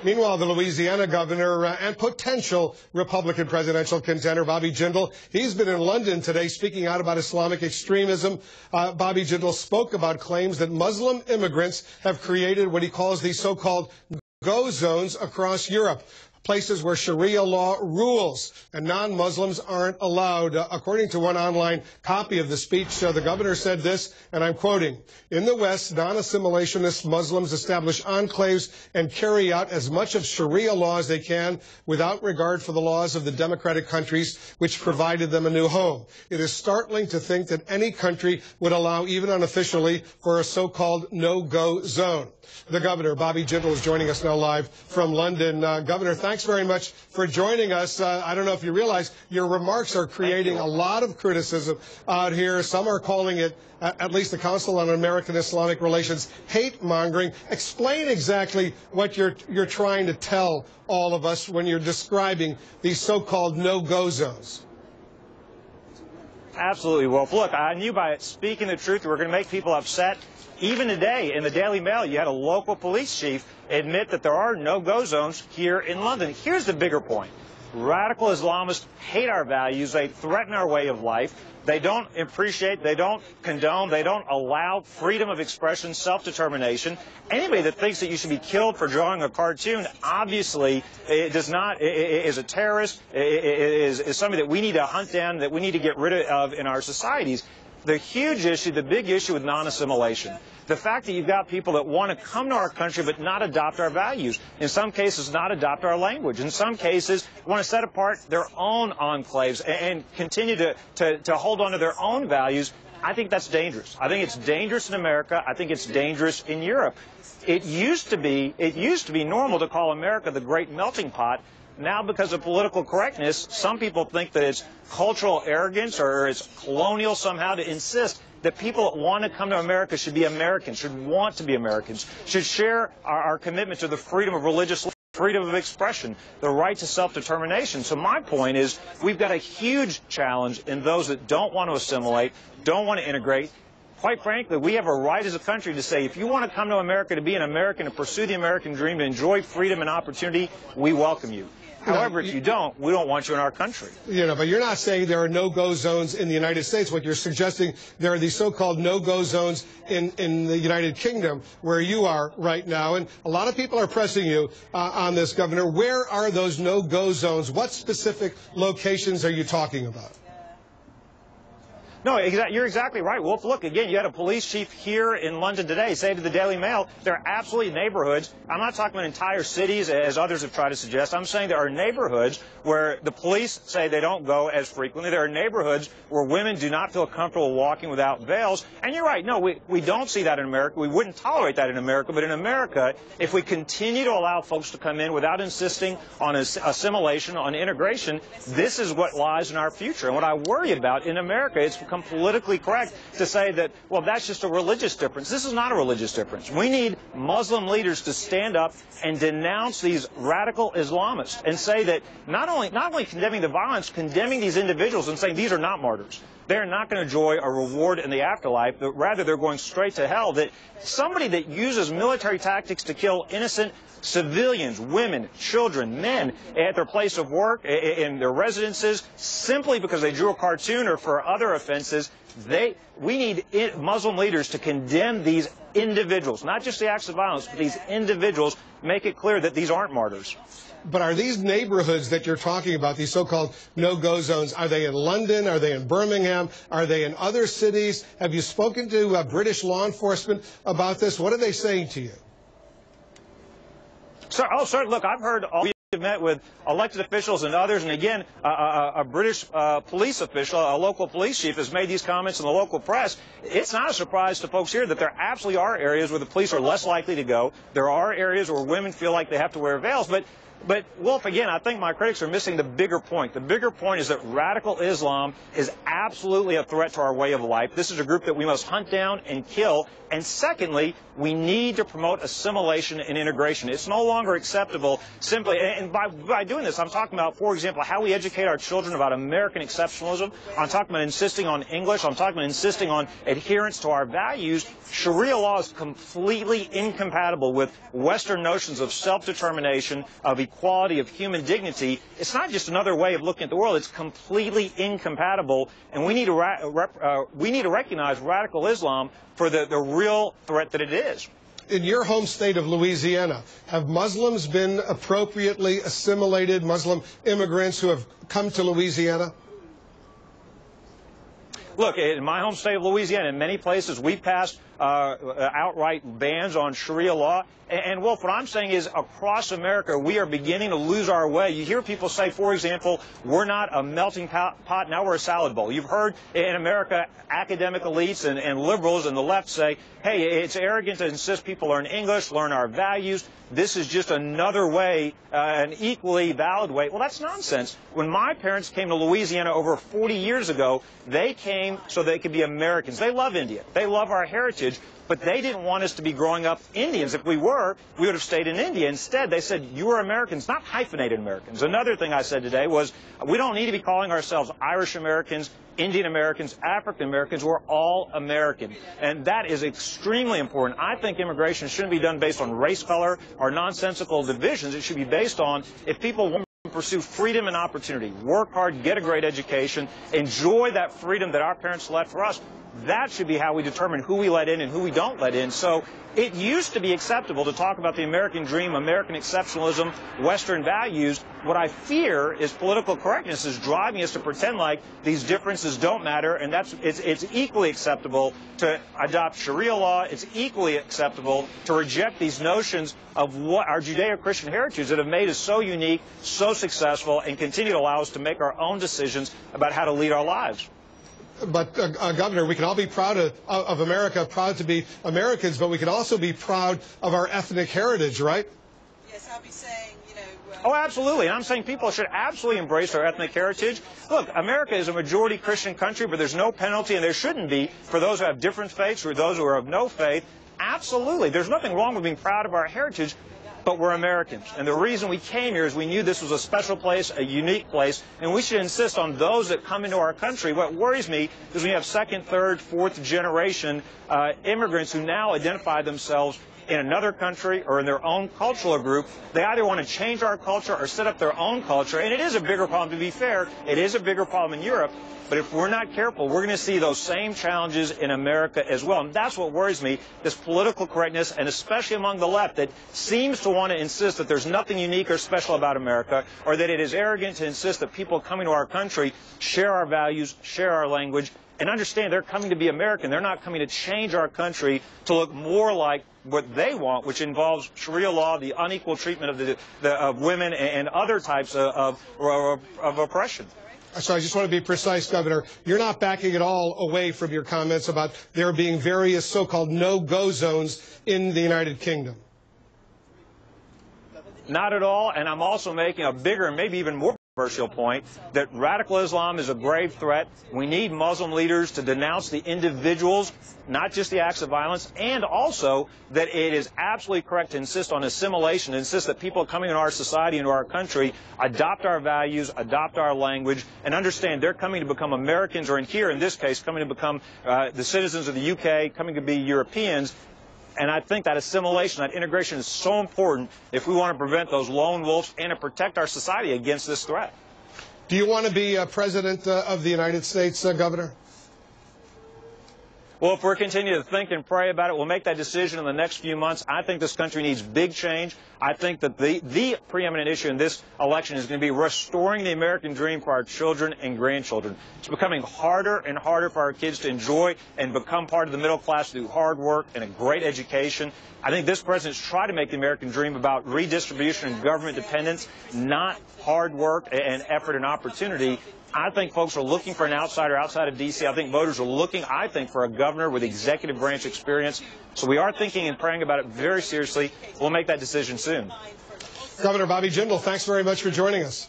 Meanwhile, the Louisiana governor and potential Republican presidential contender, Bobby Jindal, he's been in London today speaking out about Islamic extremism. Bobby Jindal spoke about claims that Muslim immigrants have created what he calls these so-called go zones across Europe. Places where Sharia law rules and non-Muslims aren't allowed. According to one online copy of the speech, the governor said this, and I'm quoting, "In the West, non-assimilationist Muslims establish enclaves and carry out as much of Sharia law as they can without regard for the laws of the democratic countries which provided them a new home. It is startling to think that any country would allow, even unofficially, for a so-called no-go zone." The governor, Bobby Jindal, is joining us now live from London. Governor, thanks very much for joining us. I don't know if you realize your remarks are creating a lot of criticism out here. Some are calling it, at least the Council on American-Islamic Relations, hate-mongering. Explain exactly what you're trying to tell all of us when you're describing these so-called no-go zones. Absolutely, Wolf. Look, I knew by speaking the truth we were going to make people upset. Even today, in the Daily Mail, you had a local police chief admit that there are no-go zones here in London. Here's the bigger point. Radical Islamists hate our values. They threaten our way of life. They don't appreciate, they don't condone, they don't allow freedom of expression, self-determination. Anybody that thinks that you should be killed for drawing a cartoon, obviously, is a terrorist, is somebody that we need to hunt down, that we need to get rid of in our societies. The huge issue, the big issue with non-assimilation, the fact that you've got people that want to come to our country but not adopt our values, in some cases not adopt our language, in some cases want to set apart their own enclaves and continue to hold on to their own values. I think that's dangerous. I think it's dangerous in America. I think it's dangerous in Europe. It used to be normal to call America the great melting pot. Now, because of political correctness, some people think that it's cultural arrogance or it's colonial somehow to insist that people that want to come to America should be Americans, should want to be Americans, should share our commitment to the freedom of religious life, freedom of expression, the right to self-determination. So my point is we've got a huge challenge in those that don't want to assimilate, don't want to integrate. Quite frankly, we have a right as a country to say if you want to come to America to be an American, to pursue the American dream, to enjoy freedom and opportunity, we welcome you. However, if you don't, we don't want you in our country. But you're not saying there are no-go zones in the United States. What you're suggesting, there are these so-called no-go zones in the United Kingdom where you are right now. And a lot of people are pressing you on this, Governor. Where are those no-go zones? What specific locations are you talking about? No, you're exactly right, Wolf. Look, again, you had a police chief here in London today say to the Daily Mail, there are absolutely neighborhoods. I'm not talking about entire cities, as others have tried to suggest. I'm saying there are neighborhoods where the police say they don't go as frequently. There are neighborhoods where women do not feel comfortable walking without veils. And you're right. No, we don't see that in America. We wouldn't tolerate that in America. But in America, if we continue to allow folks to come in without insisting on assimilation, on integration, this is what lies in our future. And what I worry about in America, it's become politically correct to say that, well, that's just a religious difference. This is not a religious difference. We need Muslim leaders to stand up and denounce these radical Islamists and say that not only condemning the violence, condemning these individuals and saying these are not martyrs. They're not going to enjoy a reward in the afterlife, but rather they're going straight to hell. That somebody that uses military tactics to kill innocent civilians, women, children, men at their place of work, in their residences, simply because they drew a cartoon or for other offenses, we need Muslim leaders to condemn these individuals, not just the acts of violence, but these individuals, make it clear that these aren't martyrs. But are these neighborhoods that you're talking about, these so-called no-go zones, are they in London? Are they in Birmingham? Are they in other cities? Have you spoken to British law enforcement about this? What are they saying to you? Sir, look, I've heard all. We've met with elected officials and others, and again, a British police official, a local police chief, has made these comments in the local press. It's not a surprise to folks here that there absolutely are areas where the police are less likely to go. There are areas where women feel like they have to wear veils, but But, Wolf, again, I think my critics are missing the bigger point. The bigger point is that radical Islam is absolutely a threat to our way of life. This is a group that we must hunt down and kill. And secondly, we need to promote assimilation and integration. It's no longer acceptable simply, and by doing this, I'm talking about, for example, how we educate our children about American exceptionalism. I'm talking about insisting on English. I'm talking about insisting on adherence to our values. Sharia law is completely incompatible with Western notions of self-determination, of equality, of human dignity. It's not just another way of looking at the world. It's completely incompatible, and we need to recognize radical Islam for the real threat that it is. In your home state of Louisiana, have Muslims been appropriately assimilated, Muslim immigrants who have come to Louisiana? Look, in my home state of Louisiana, in many places, we passed outright bans on Sharia law. And, Wolf, what I'm saying is across America, we are beginning to lose our way. You hear people say, for example, we're not a melting pot, now we're a salad bowl. You've heard in America academic elites and liberals and the left say, hey, it's arrogant to insist people learn English, learn our values. This is just another way, an equally valid way. Well, that's nonsense. When my parents came to Louisiana over 40 years ago, they came so they could be Americans. They love India. They love our heritage. But they didn't want us to be growing up Indians. If we were, we would have stayed in India. Instead, they said, you are Americans, not hyphenated Americans. Another thing I said today was, we don't need to be calling ourselves Irish Americans, Indian Americans, African Americans. We're all American. And that is extremely important. I think immigration shouldn't be done based on race, color, or nonsensical divisions. It should be based on if people want to pursue freedom and opportunity, work hard, get a great education, enjoy that freedom that our parents left for us. That should be how we determine who we let in and who we don't let in. So it used to be acceptable to talk about the American dream, American exceptionalism, Western values. What I fear is political correctness is driving us to pretend like these differences don't matter, and it's equally acceptable to adopt Sharia law. It's equally acceptable to reject these notions of what our Judeo-Christian heritage that have made us so unique, so successful, and continue to allow us to make our own decisions about how to lead our lives. But, Governor, we can all be proud of America, proud to be Americans, but we can also be proud of our ethnic heritage, right? Yes, I'll be saying, Oh, absolutely. And I'm saying people should absolutely embrace our ethnic heritage. Look, America is a majority Christian country, but there's no penalty, and there shouldn't be, for those who have different faiths or those who are of no faith. Absolutely. There's nothing wrong with being proud of our heritage. But we're Americans. And the reason we came here is we knew this was a special place, a unique place, and we should insist on those that come into our country. What worries me is we have second, third, fourth generation immigrants who now identify themselves in another country or in their own cultural group. They either want to change our culture or set up their own culture. And it is a bigger problem, to be fair. It is a bigger problem in Europe. But if we're not careful, we're going to see those same challenges in America as well. And that's what worries me, this political correctness, and especially among the left, that seems to want to insist that there's nothing unique or special about America, or that it is arrogant to insist that people coming to our country share our values, share our language, and understand they're coming to be American. They're not coming to change our country to look more like what they want, which involves Sharia law, the unequal treatment of women, and other types of oppression. So I just want to be precise, Governor. You're not backing at all away from your comments about there being various so-called no-go zones in the United Kingdom. Not at all, and I'm also making a bigger and maybe even more controversial point that radical Islam is a grave threat. We need Muslim leaders to denounce the individuals, not just the acts of violence, and also that it is absolutely correct to insist on assimilation, insist that people coming into our society, into our country, adopt our values, adopt our language, and understand they're coming to become Americans, or in this case, coming to become the citizens of the UK, coming to be Europeans. And I think that assimilation, that integration is so important if we want to prevent those lone wolves and to protect our society against this threat. Do you want to be President of the United States, Governor? Well, if we're continuing to think and pray about it, we'll make that decision in the next few months. I think this country needs big change. I think that the preeminent issue in this election is going to be restoring the American dream for our children and grandchildren. It's becoming harder and harder for our kids to enjoy and become part of the middle class through hard work and a great education. I think this president's tried to make the American dream about redistribution and government dependence, not hard work and effort and opportunity. I think folks are looking for an outsider outside of D.C. I think voters are looking, for a governor with executive branch experience. So we are thinking and praying about it very seriously. We'll make that decision soon. Governor Bobby Jindal, thanks very much for joining us.